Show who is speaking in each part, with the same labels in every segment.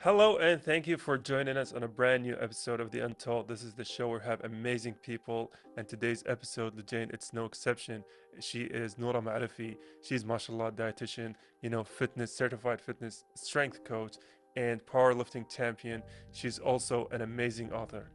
Speaker 1: Hello, and thank you for joining us on a brand new episode of the Untold. This is the show where we have amazing people, and today's episode, Jane, it's no exception. She is Noura Marafi. She's, mashallah, dietitian, fitness, certified fitness strength coach, and powerlifting champion. She's also an amazing author.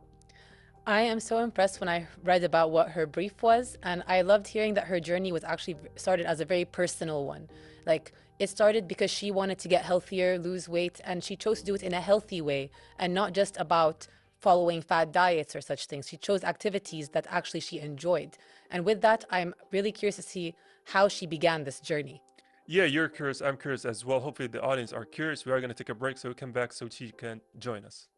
Speaker 2: I am so impressed when I read about what her brief was, and I loved hearing that her journey was actually started as a very personal one. Like, it started because she wanted to get healthier, lose weight, and she chose to do it in a healthy way and not just about following fad diets or such things. She chose activities that actually she enjoyed. And with that, I'm really curious to see how she began this journey.
Speaker 1: Yeah, you're curious. I'm curious as well. Hopefully, the audience are curious. We are going to take a break so we come back so she can join us.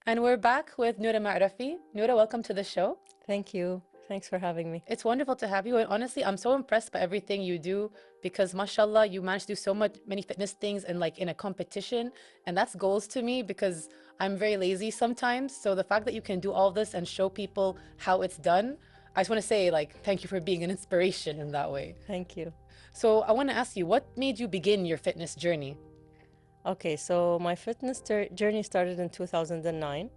Speaker 2: And we're back with Noura Ma'rafi. Noura, welcome to the show.
Speaker 3: Thank you. Thanks for having me.
Speaker 2: It's wonderful to have you. And honestly, I'm so impressed by everything you do because mashallah, you manage to do so many fitness things and like in a competition. And that's goals to me because I'm very lazy sometimes. So the fact that you can do all this and show people how it's done, I just want to say like, thank you for being an inspiration in that way.
Speaker 3: Thank you.
Speaker 2: So I want to ask you, what made you begin your fitness journey?
Speaker 3: Okay, so my fitness journey started in 2009.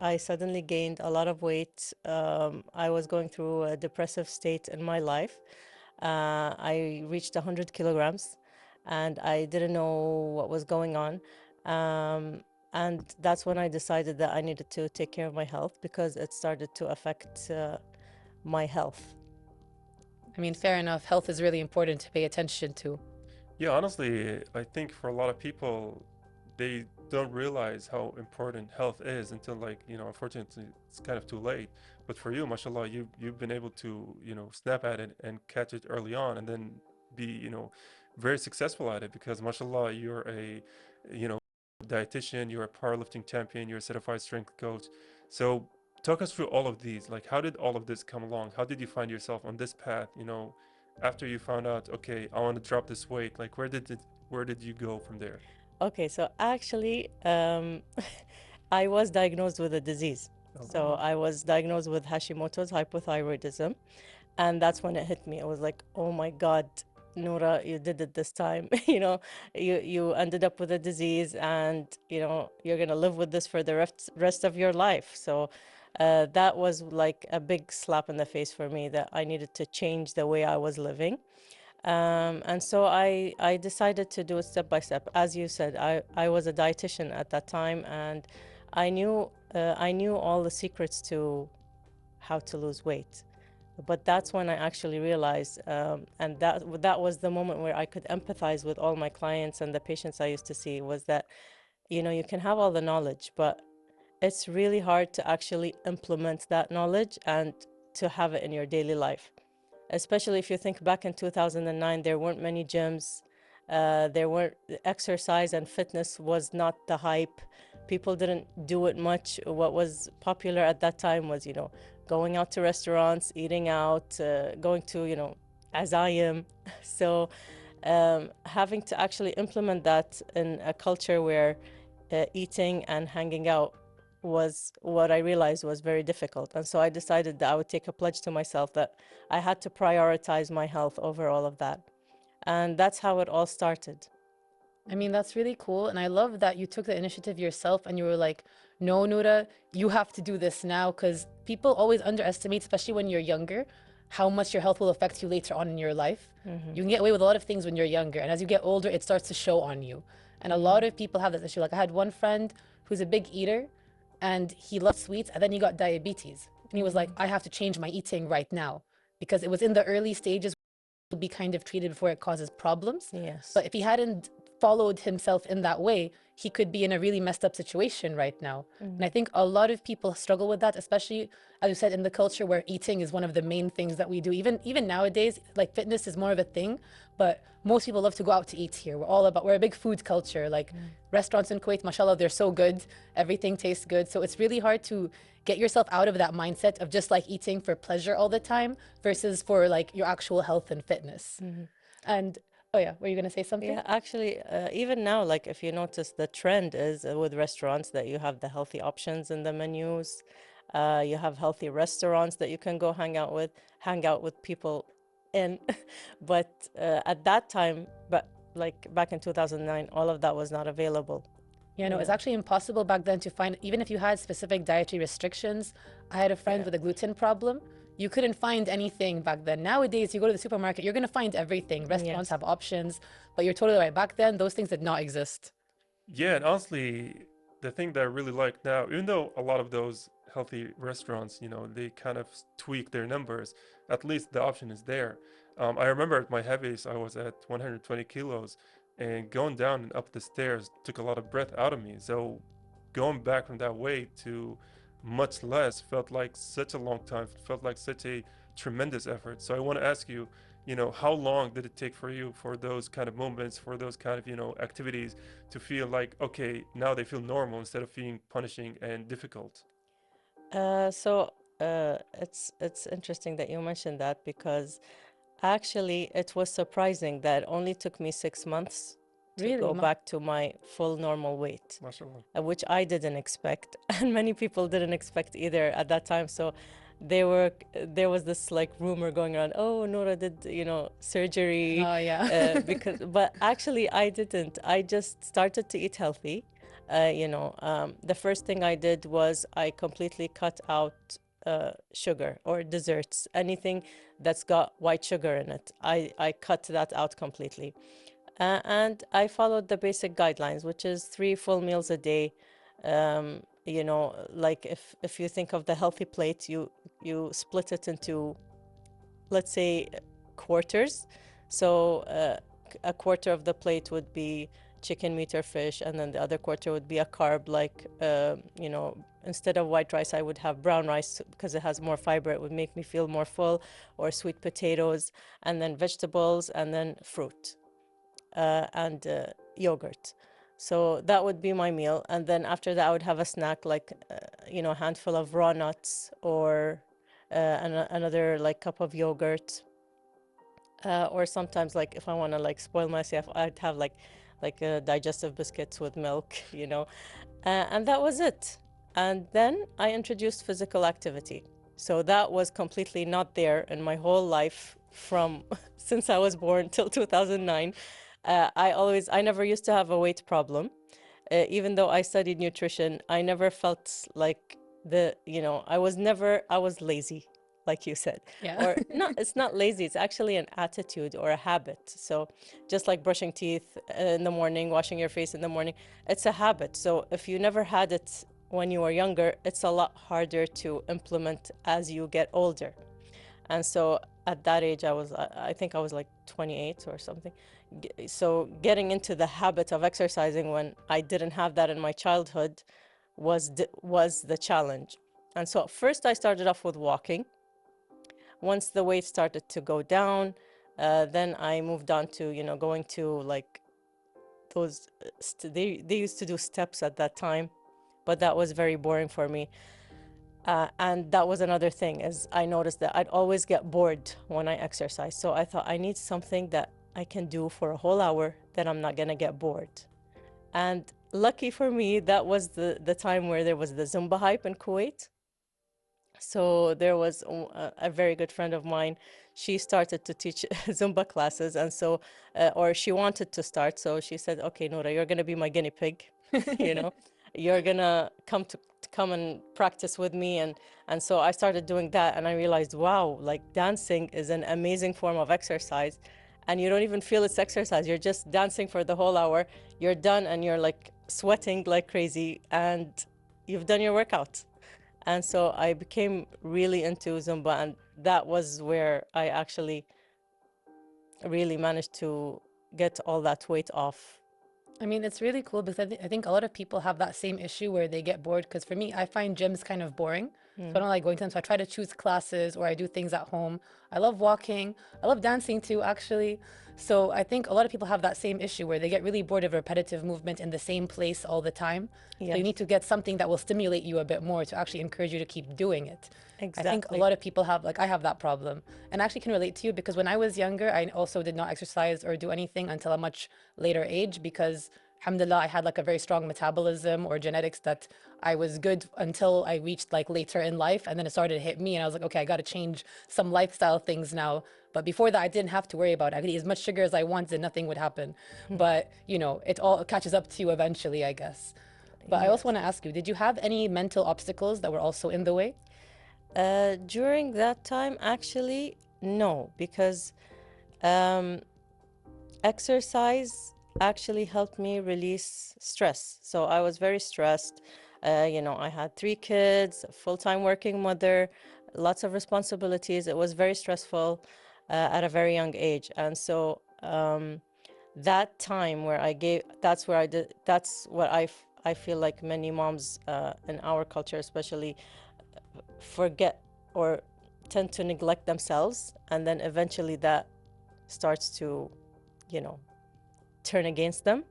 Speaker 3: I suddenly gained a lot of weight. I was going through a depressive state in my life. I reached 100 kilograms and I didn't know what was going on. And that's when I decided that I needed to take care of my health because it started to affect my health.
Speaker 2: I mean, fair enough. Health is really important to pay attention to.
Speaker 1: Yeah, honestly, I think for a lot of people, they don't realize how important health is until, like, unfortunately, it's kind of too late. But for you, mashallah, you've been able to, snap at it and catch it early on, and then be, very successful at it because, mashallah, you're a, you know, dietitian, you're a powerlifting champion, you're a certified strength coach. So talk us through all of these. Like, how did all of this come along? How did you find yourself on this path? After you found out, okay, I want to drop this weight, like where did you go from there?
Speaker 3: Okay, so actually, I was diagnosed with a disease.
Speaker 1: Oh,
Speaker 3: So
Speaker 1: wow.
Speaker 3: I was diagnosed with Hashimoto's hypothyroidism, and that's when it hit me. It was like, oh my God, Noura, you did it this time. You ended up with a disease, and you're gonna live with this for the rest of your life. So that was like a big slap in the face for me that I needed to change the way I was living. And so I decided to do it step by step. As you said, I was a dietitian at that time, and I knew all the secrets to how to lose weight. But that's when I actually realized, and that was the moment where I could empathize with all my clients and the patients I used to see, was that, you can have all the knowledge, but it's really hard to actually implement that knowledge and to have it in your daily life. Especially if you think back in 2009, there weren't many gyms. There weren't exercise and fitness was not the hype. People didn't do it much. What was popular at that time was, going out to restaurants, eating out, going to, as I am. So having to actually implement that in a culture where eating and hanging out was what I realized was very difficult. And so I decided that I would take a pledge to myself that I had to prioritize my health over all of that. And that's how it all started.
Speaker 2: I mean, that's really cool. And I love that you took the initiative yourself and you were like, no, Noura, you have to do this now. Because people always underestimate, especially when you're younger, how much your health will affect you later on in your life. You can get away with a lot of things when you're younger. And as you get older, it starts to show on you. And a lot of people have this issue. Like I had one friend who's a big eater and he loved sweets and then he got diabetes. And he was like, I have to change my eating right now because it was in the early stages will be kind of treated before it causes problems.
Speaker 3: Yes.
Speaker 2: But if he hadn't followed himself in that way, he could be in a really messed up situation right now. And I think a lot of people struggle with that, especially as you said, in the culture where eating is one of the main things that we do. Even nowadays, like fitness is more of a thing, but most people love to go out to eat here. We're a big food culture. Like restaurants in Kuwait, mashallah, they're so good. Everything tastes good. So it's really hard to get yourself out of that mindset of just like eating for pleasure all the time versus for like your actual health and fitness. And oh yeah, were you gonna say something?
Speaker 3: Yeah, actually, even now, like if you notice, the trend is with restaurants that you have the healthy options in the menus. You have healthy restaurants that you can go hang out with people in. But at that time, but like back in 2009, all of that was not available.
Speaker 2: Yeah, no, it's actually impossible back then to find, even if you had specific dietary restrictions. I had a friend with a gluten problem. You couldn't find anything back then. Nowadays, you go to the supermarket, you're going to find everything. Restaurants have options, but you're totally right. Back then, those things did not exist.
Speaker 1: Yeah, and honestly, the thing that I really like now, even though a lot of those healthy restaurants, you know, they kind of tweak their numbers, at least the option is there. I remember at my heaviest, I was at 120 kilos, and going down and up the stairs took a lot of breath out of me. So going back from that weight to much less felt like such a long time, felt like such a tremendous effort. So I want to ask you, you know, how long did it take for you for those kind of moments, for those kind of, you know, activities to feel like, okay, now they feel normal instead of feeling punishing and difficult?
Speaker 3: It's interesting that you mentioned that, because actually it was surprising that it only took me 6 months to go back to my full normal weight,
Speaker 1: MashaAllah.
Speaker 3: which I didn't expect, and many people didn't expect either at that time. So there was this like rumor going around, oh, Noura did, you know, surgery.
Speaker 2: Oh, yeah.
Speaker 3: But actually I didn't. I just started to eat healthy. The first thing I did was I completely cut out sugar or desserts, anything that's got white sugar in it. I cut that out completely. And I followed the basic guidelines, which is 3 full meals a day. Like if you think of the healthy plate, you split it into, let's say, quarters. So a quarter of the plate would be chicken, meat, or fish, and then the other quarter would be a carb, like instead of white rice, I would have brown rice because it has more fiber. It would make me feel more full, or sweet potatoes, and then vegetables, and then fruit, and yogurt. So that would be my meal. And then after that, I would have a snack, like, a handful of raw nuts, or another like cup of yogurt. Or sometimes, like, if I want to like spoil myself, I'd have like digestive biscuits with milk, and that was it. And then I introduced physical activity. So that was completely not there in my whole life from since I was born till 2009. I never used to have a weight problem. Even though I studied nutrition, I never felt like I was lazy, like you said.
Speaker 2: Yeah.
Speaker 3: Or not, it's not lazy, it's actually an attitude or a habit. So just like brushing teeth in the morning, washing your face in the morning, it's a habit. So if you never had it when you were younger, it's a lot harder to implement as you get older. And so at that age, I think I was like 28 or something. So getting into the habit of exercising when I didn't have that in my childhood was the challenge. And so first I started off with walking. Once the weight started to go down, then I moved on to, going to like those, they used to do steps at that time, but that was very boring for me. And that was another thing, is I noticed that I'd always get bored when I exercise. So I thought I need something that I can do for a whole hour that I'm not gonna get bored. And lucky for me, that was the time where there was the Zumba hype in Kuwait. So there was a very good friend of mine. She started to teach Zumba classes, and so, or she wanted to start. So she said, "Okay, Noura, you're gonna be my guinea pig. You're gonna come and practice with me." And so I started doing that, and I realized, wow, like dancing is an amazing form of exercise, and you don't even feel it's exercise. You're just dancing for the whole hour. You're done, and you're like sweating like crazy, and you've done your workout. And so I became really into Zumba, and that was where I actually really managed to get all that weight off.
Speaker 2: I mean, it's really cool because I think a lot of people have that same issue where they get bored. Because for me, I find gyms kind of boring. So I don't like going to them. So I try to choose classes, or I do things at home. I love walking. I love dancing too, actually. So I think a lot of people have that same issue where they get really bored of repetitive movement in the same place all the time. So you need to get something that will stimulate you a bit more to actually encourage you to keep doing it.
Speaker 3: Exactly.
Speaker 2: I think a lot of people have, like, I have that problem. And I actually can relate to you because when I was younger, I also did not exercise or do anything until a much later age because, alhamdulillah, I had like a very strong metabolism or genetics that I was good until I reached like later in life. And then it started to hit me and I was like, okay, I got to change some lifestyle things now. But before that, I didn't have to worry about it. I could eat as much sugar as I wanted and nothing would happen. But, you know, it all catches up to you eventually, I guess. But I also want to ask you, did you have any mental obstacles that were also in the way?
Speaker 3: During that time, actually, no, because exercise actually helped me release stress. So I was very stressed. You know, I had 3 kids, a full-time working mother, lots of responsibilities. It was very stressful at a very young age. And so that time where that's what I feel like many moms in our culture especially forget or tend to neglect themselves, and then eventually that starts to, you know, turn against them.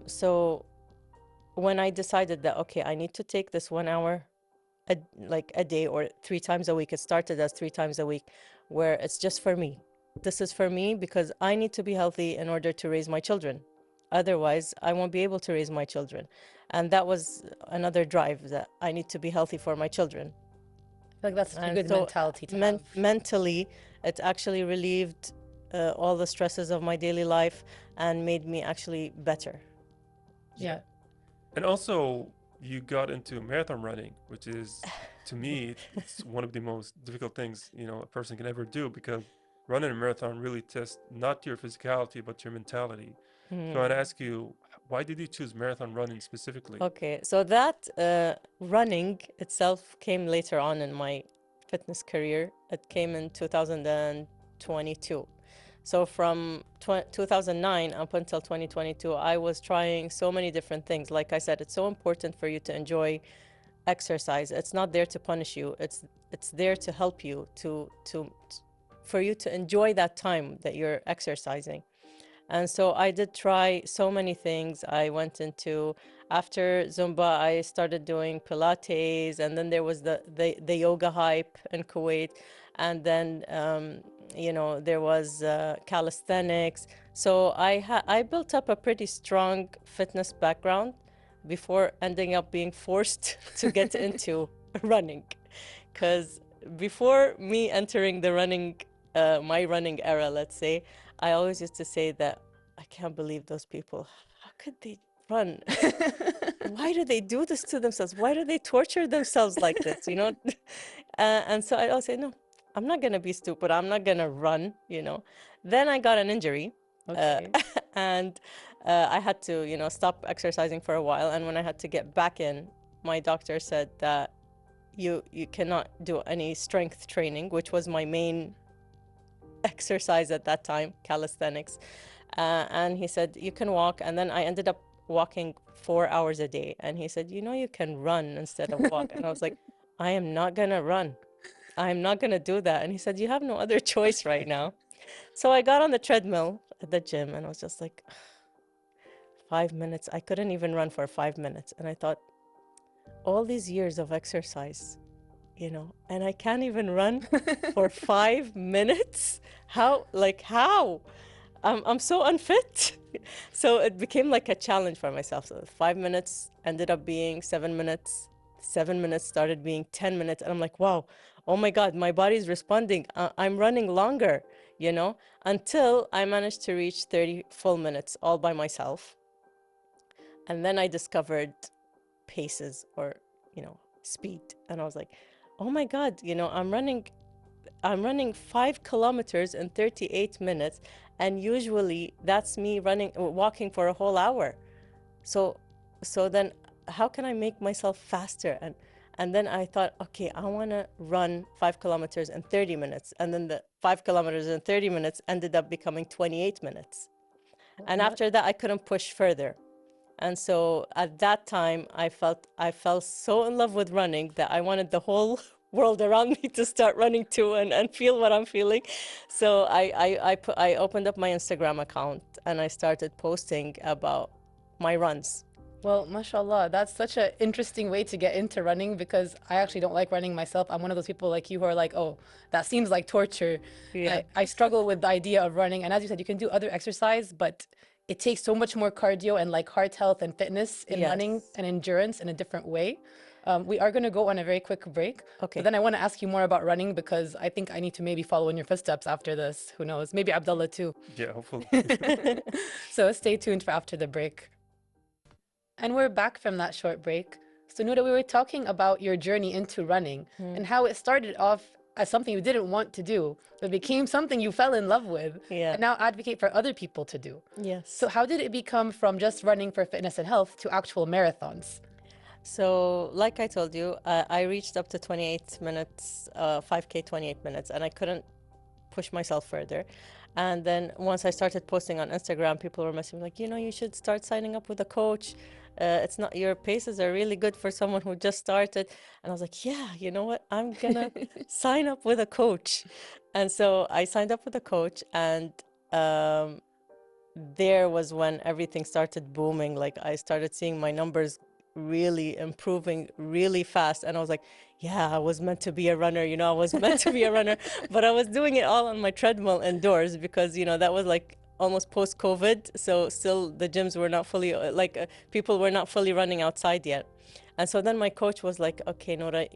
Speaker 3: So when I decided that, okay, I need to take this 1 hour a day or 3 times a week, it started as 3 times a week, where it's just for me. This is for me because I need to be healthy in order to raise my children. Otherwise, I won't be able to raise my children. And that was another drive, that I need to be healthy for my children.
Speaker 2: I feel like that's a good
Speaker 3: so
Speaker 2: mentality to have.
Speaker 3: mentally, it actually relieved all the stresses of my daily life and made me actually better.
Speaker 2: Yeah.
Speaker 1: And also, you got into marathon running, which is, to me, it's one of the most difficult things, you know, a person can ever do, because running a marathon really tests not your physicality, but your mentality. So I'd ask you, why did you choose marathon running specifically?
Speaker 3: Okay, so that running itself came later on in my fitness career. It came in 2022. So from 2009 up until 2022, I was trying so many different things. Like I said, it's so important for you to enjoy exercise. It's not there to punish you. It's there to help you for you to enjoy that time that you're exercising. And so I did try so many things. I went into, after Zumba, I started doing Pilates, and then there was the yoga hype in Kuwait. And then, you know, there was calisthenics. So I built up a pretty strong fitness background before ending up being forced to get into running. Because before me entering the running, my running era, let's say, I always used to say that I can't believe those people. How could they run? Why do they do this to themselves? Why do they torture themselves like this? You know? And so I always say, no, I'm not going to be stupid. I'm not going to run, you know. Then I got an injury.
Speaker 2: Okay.
Speaker 3: And I had to, you know, stop exercising for a while. And when I had to get back in, my doctor said that you cannot do any strength training, which was my main exercise at that time, calisthenics. And he said, you can walk. And then I ended up walking 4 hours a day. And he said, you know, you can run instead of walk. And I was like, I am not going to run. I'm not going to do that. And he said, you have no other choice right now. So I got on the treadmill at the gym, and I was just like, 5 minutes. I couldn't even run for 5 minutes. And I thought, all these years of exercise, you know, and I can't even run for 5 minutes. How? I'm so unfit. So it became like a challenge for myself. So 5 minutes ended up being 7 minutes. 7 minutes started being 10 minutes. And I'm like, wow, oh my God, my body's responding. I'm running longer, you know, until I managed to reach 30 full minutes all by myself. And then I discovered paces, or, you know, speed. And I was like, oh my God, you know, I'm running 5 kilometers in 38 minutes. And usually that's me walking for a whole hour. So then how can I make myself faster? And then I thought, okay, I want to run 5 kilometers in 30 minutes. And then the 5 kilometers in 30 minutes ended up becoming 28 minutes. And after that, I couldn't push further. And so at that time, I fell so in love with running that I wanted the whole world around me to start running too, and feel what I'm feeling. So I opened up my Instagram account, and I started posting about my runs.
Speaker 2: Well, mashallah, that's such an interesting way to get into running, because I actually don't like running myself. I'm one of those people like you who are like, oh, that seems like torture.
Speaker 3: Yeah.
Speaker 2: I struggle with the idea of running. And as you said, you can do other exercise, but it takes so much more cardio and like heart health and fitness in running and endurance in a different way. We are going to go on a very quick break.
Speaker 3: Okay.
Speaker 2: But then I want to ask you more about running because I think I need to maybe follow in your footsteps after this. Who knows? Maybe Abdullah too.
Speaker 1: Yeah, hopefully.
Speaker 2: So stay tuned for after the break. And we're back from that short break. So Noura, we were talking about your journey into running and how it started off as something you didn't want to do, but became something you fell in love with and now advocate for other people to do.
Speaker 3: Yes.
Speaker 2: So how did it become from just running for fitness and health to actual marathons?
Speaker 3: So, like I told you, I reached up to 28 minutes, 5K 28 minutes, and I couldn't push myself further. And then once I started posting on Instagram, people were messaging me like, you know, you should start signing up with a coach. It's not, your paces are really good for someone who just started. And I was like, yeah, you know what? I'm gonna sign up with a coach. And so I signed up with a coach, and there was when everything started booming. Like I started seeing my numbers really improving really fast, and I was like, yeah, I was meant to be a runner, you know, I was meant to be a runner. But I was doing it all on my treadmill indoors because, you know, that was like almost post-COVID, so still the gyms were not fully people were not fully running outside yet. And so then my coach was like, okay, Noura,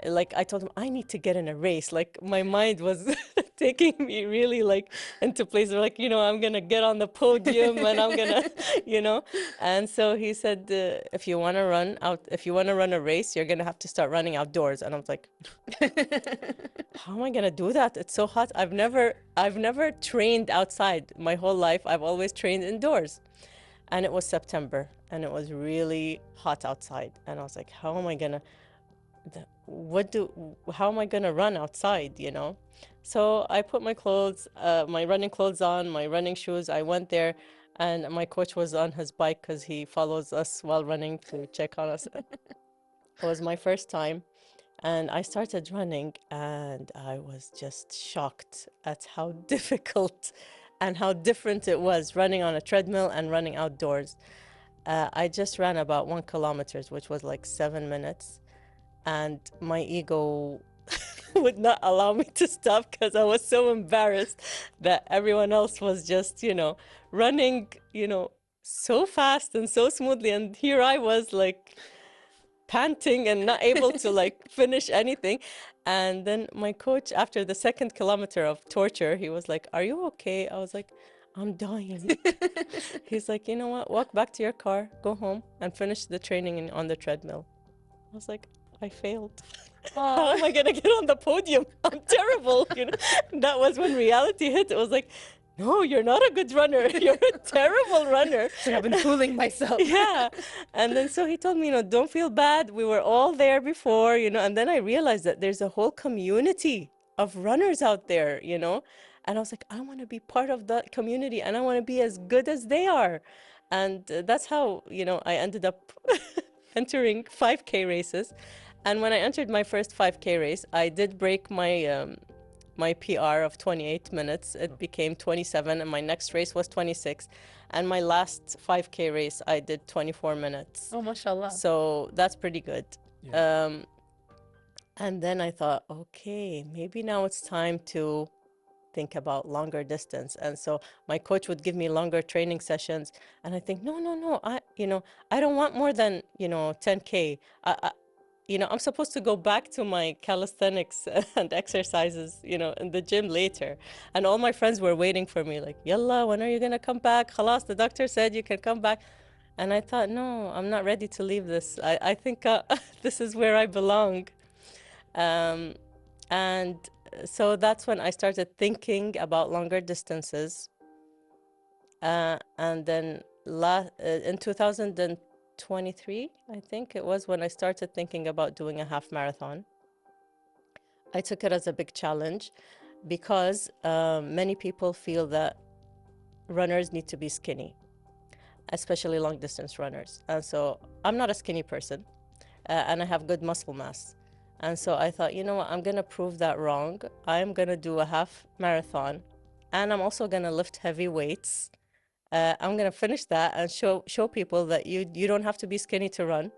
Speaker 3: like I told him I need to get in a race. Like my mind was taking me really like into places like, you know, I'm gonna get on the podium and I'm gonna, you know. And so he said, if you want to run a race, you're gonna have to start running outdoors. And I was like, how am I gonna do that? It's so hot. I've never trained outside my whole life. I've always trained indoors. And it was September and it was really hot outside. And I was like, how am I gonna run outside, you know? So I put my clothes, my running clothes on, my running shoes. I went there, and my coach was on his bike because he follows us while running to check on us. It was my first time, and I started running, and I was just shocked at how difficult and how different it was running on a treadmill and running outdoors. I just ran about 1 kilometer, which was like 7 minutes. And my ego would not allow me to stop because I was so embarrassed that everyone else was just, you know, running, you know, so fast and so smoothly. And here I was like panting and not able to like finish anything. And then my coach, after the 2nd kilometer of torture, he was like, are you okay? I was like, I'm dying. He's like, you know what? Walk back to your car, go home and finish the training on the treadmill. I was like, I failed. How am I gonna get on the podium? I'm terrible, you know. That was when reality hit. It was like, no, you're not a good runner. You're a terrible runner.
Speaker 2: So I've been fooling myself.
Speaker 3: Yeah. And then so he told me, you know, don't feel bad. We were all there before, you know. And then I realized that there's a whole community of runners out there, you know. And I was like, I want to be part of that community and I want to be as good as they are. And that's how, you know, I ended up entering 5K races. And when I entered my first 5K race, I did break my my PR of 28 minutes. It became 27, and my next race was 26. And my last 5K race, I did 24 minutes.
Speaker 2: Oh, mashallah.
Speaker 3: So that's pretty good.
Speaker 1: Yeah.
Speaker 3: And then I thought, okay, maybe now it's time to think about longer distance. And so my coach would give me longer training sessions. And I think, no, I don't want more than, 10K. I'm supposed to go back to my calisthenics and exercises, in the gym later. And all my friends were waiting for me, like, Yalla, when are you going to come back? Khalas, the doctor said you can come back. And I thought, no, I'm not ready to leave this. I think this is where I belong. And so that's when I started thinking about longer distances. And then in 2023, I think it was when I started thinking about doing a half marathon. I took it as a big challenge because many people feel that runners need to be skinny, especially long distance runners. And so I'm not a skinny person and I have good muscle mass. And so I thought, you know what, I'm going to prove that wrong. I'm going to do a half marathon and I'm also going to lift heavy weights. I'm going to finish that and show people that you don't have to be skinny to run,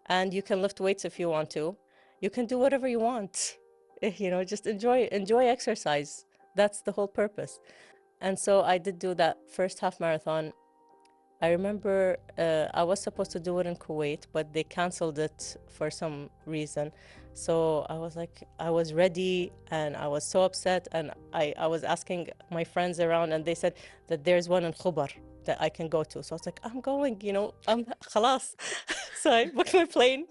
Speaker 3: and you can lift weights if you want to. You can do whatever you want. Just enjoy exercise. That's the whole purpose. And so I did do that first half marathon. I remember I was supposed to do it in Kuwait, but they canceled it for some reason. So I was like, I was ready and I was so upset. And I was asking my friends around and they said that there's one in Khubar that I can go to. So I was like, I'm going, you know, I'm khalas. So I booked my plane.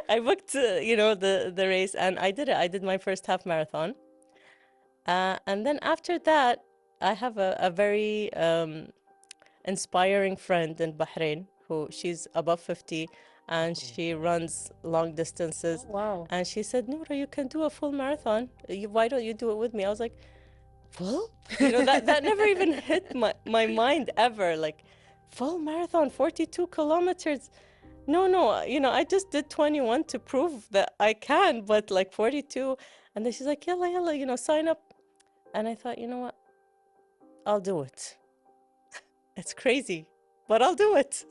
Speaker 3: I booked, you know, the race and I did it. I did my first half marathon. And then after that, I have a very inspiring friend in Bahrain who she's above 50 and she runs long distances.
Speaker 2: Oh, wow.
Speaker 3: And she said, Noura, you can do a full marathon. Why don't you do it with me? I was like, full? You know, that never even hit my mind ever. Like, full marathon, 42 kilometers. No, you know, I just did 21 to prove that I can, but like 42. And then she's like, yalla, you know, sign up. And I thought, you know what? I'll do it. It's crazy, but I'll do it.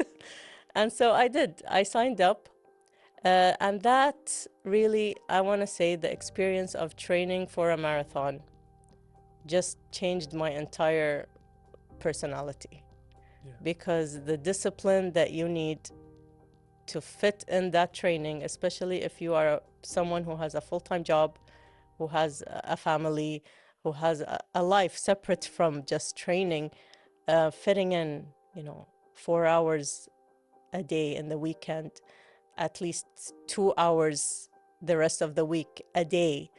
Speaker 3: And so I did. I signed up. And that really, I want to say, the experience of training for a marathon just changed my entire personality.
Speaker 1: Yeah.
Speaker 3: Because the discipline that you need to fit in that training, especially if you are someone who has a full-time job, who has a family, who has a life separate from just training, fitting in, you know, 4 hours a day in the weekend, at least 2 hours the rest of the week a day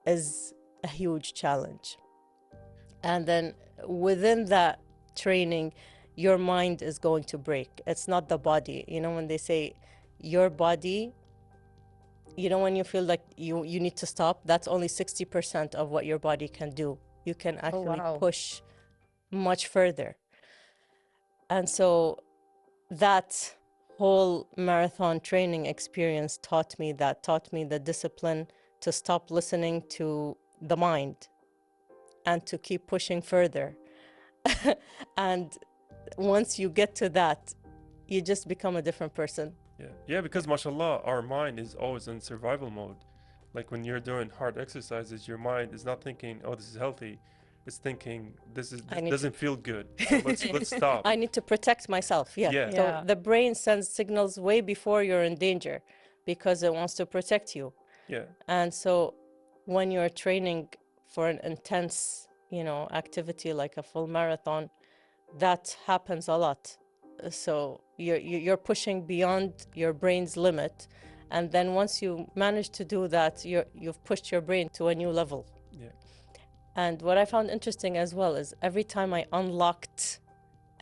Speaker 3: is a huge challenge. And then within that training, your mind is going to break. It's not the body. You know, when they say your body, you know, when you feel like you need to stop, that's only 60% of what your body can do. You can actually
Speaker 2: wow.
Speaker 3: push much further. And so that whole marathon training experience taught me the discipline to stop listening to the mind and to keep pushing further. And once you get to that, you just become a different person.
Speaker 1: Yeah, because mashallah, our mind is always in survival mode. Like when you're doing hard exercises, your mind is not thinking, oh, this is healthy. It's thinking, this doesn't feel good. So let's stop.
Speaker 3: I need to protect myself.
Speaker 1: Yeah.
Speaker 3: So the brain sends signals way before you're in danger because it wants to protect you.
Speaker 1: Yeah.
Speaker 3: And so when you're training for an intense, you know, activity like a full marathon, that happens a lot. So you're pushing beyond your brain's limit, and then once you manage to do that, you've pushed your brain to a new level.
Speaker 1: Yeah.
Speaker 3: And what I found interesting as well is every time I unlocked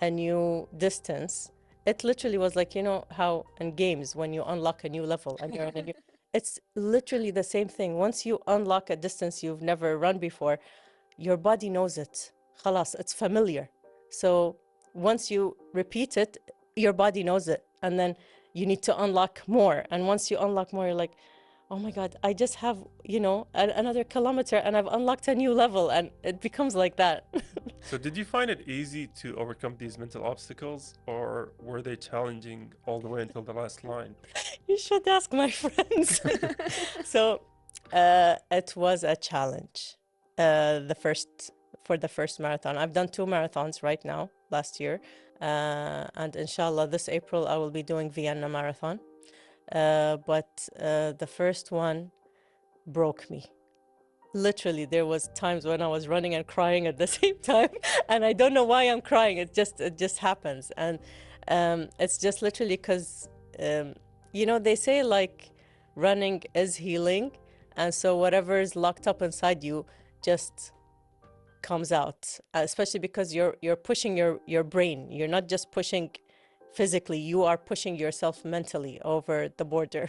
Speaker 3: a new distance, it literally was like, you know how in games when you unlock a new level and you're in a new, it's literally the same thing. Once you unlock a distance you've never run before, your body knows it. Khalas, it's familiar. So once you repeat it, your body knows it. And then you need to unlock more. And once you unlock more, you're like, oh my God, I just have, you know, another kilometer and I've unlocked a new level. And it becomes like that.
Speaker 1: So did you find it easy to overcome these mental obstacles, or were they challenging all the way until the last line?
Speaker 3: You should ask my friends. So it was a challenge. For the first marathon. I've done 2 marathons right now, last year. And inshallah, this April, I will be doing Vienna Marathon. But the first one broke me. Literally, there was times when I was running and crying at the same time. And I don't know why I'm crying. It just happens. And it's just literally because, you know, they say like running is healing. And so whatever is locked up inside you just comes out, especially because you're pushing your brain. You're not just pushing physically, you are pushing yourself mentally over the border.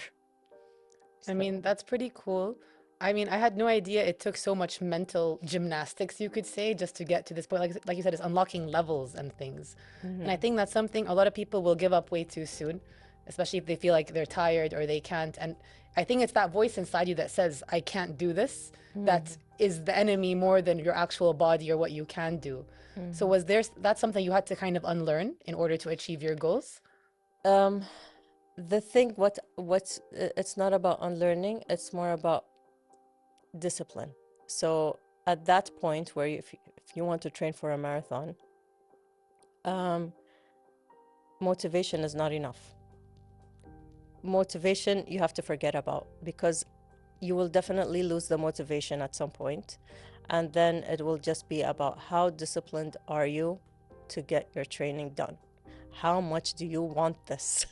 Speaker 2: I mean, that's pretty cool. I mean, I had no idea it took so much mental gymnastics, you could say, just to get to this point. Like you said, it's unlocking levels and things. And I think that's something a lot of people will give up way too soon, especially if they feel like they're tired or they can't. And I think it's that voice inside you that says, I can't do this, that is the enemy more than your actual body or what you can do. So that's something you had to kind of unlearn in order to achieve your goals?
Speaker 3: The thing, it's not about unlearning, it's more about discipline. So at that point where if you want to train for a marathon, motivation is not enough. Motivation you have to forget about, because you will definitely lose the motivation at some point, and then it will just be about how disciplined are you to get your training done. How much do you want this?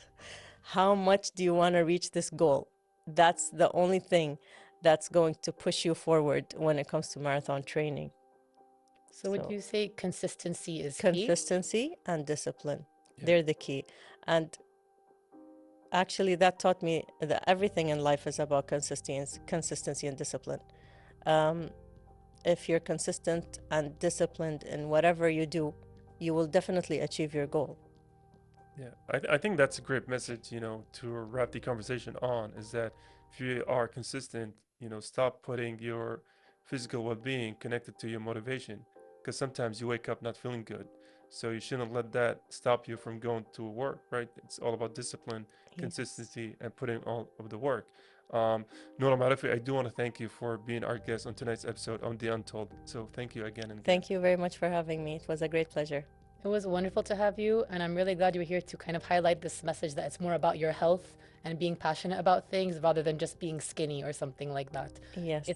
Speaker 3: How much do you want to reach this goal? That's the only thing that's going to push you forward when it comes to marathon training.
Speaker 2: So would you say consistency is key?
Speaker 3: Consistency and discipline,
Speaker 1: Yeah.
Speaker 3: they're the key. And actually that taught me that everything in life is about consistency and discipline. If you're consistent and disciplined in whatever you do, you will definitely achieve your goal.
Speaker 1: Yeah, I think that's a great message, you know, to wrap the conversation on, is that if you are consistent, you know, stop putting your physical well-being connected to your motivation, because sometimes you wake up not feeling good. So you shouldn't let that stop you from going to work, right? It's all about discipline, consistency, and putting all of the work. Noura Marafi, I do want to thank you for being our guest on tonight's episode on The Untold. So thank you again and again.
Speaker 3: Thank you very much for having me. It was a great pleasure.
Speaker 2: It was wonderful to have you, and I'm really glad you were here to kind of highlight this message that it's more about your health and being passionate about things rather than just being skinny or something like that.
Speaker 3: Yes.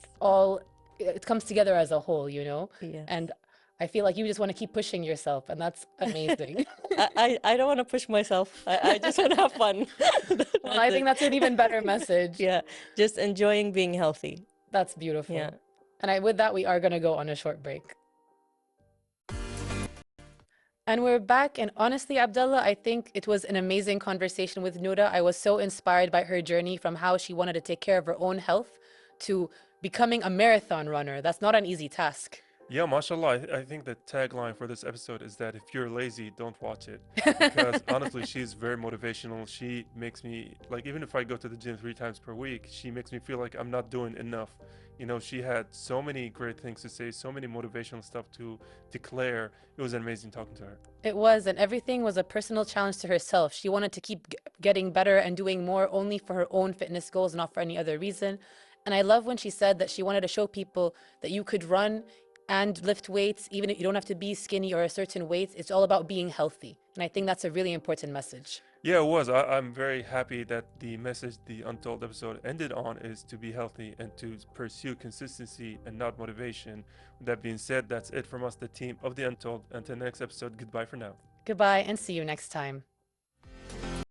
Speaker 2: It comes together as a whole, you know?
Speaker 3: Yes.
Speaker 2: And I feel like you just want to keep pushing yourself, and that's amazing.
Speaker 3: I don't want to push myself. I just want to have fun.
Speaker 2: Well, I think that's an even better message.
Speaker 3: Yeah, just enjoying being healthy.
Speaker 2: That's beautiful.
Speaker 3: Yeah.
Speaker 2: And with that, we are going to go on a short break. And we're back. And honestly, Abdullah, I think it was an amazing conversation with Noura. I was so inspired by her journey from how she wanted to take care of her own health to becoming a marathon runner. That's not an easy task.
Speaker 1: Yeah, mashallah. I think the tagline for this episode is that if you're lazy, don't watch it. Because honestly, she's very motivational. She makes me, like, even if I go to the gym 3 times per week, she makes me feel like I'm not doing enough. You know, she had so many great things to say, so many motivational stuff to declare. It was amazing talking to her.
Speaker 2: It was, and everything was a personal challenge to herself. She wanted to keep getting better and doing more only for her own fitness goals, not for any other reason. And I love when she said that she wanted to show people that you could run and lift weights, even if you don't have to be skinny or a certain weight. It's all about being healthy. And I think that's a really important message.
Speaker 1: Yeah, it was. I'm very happy that the message the Untold episode ended on is to be healthy and to pursue consistency and not motivation. With that being said, that's it from us, the team of the Untold. Until next episode, goodbye for now.
Speaker 2: Goodbye and see you next time.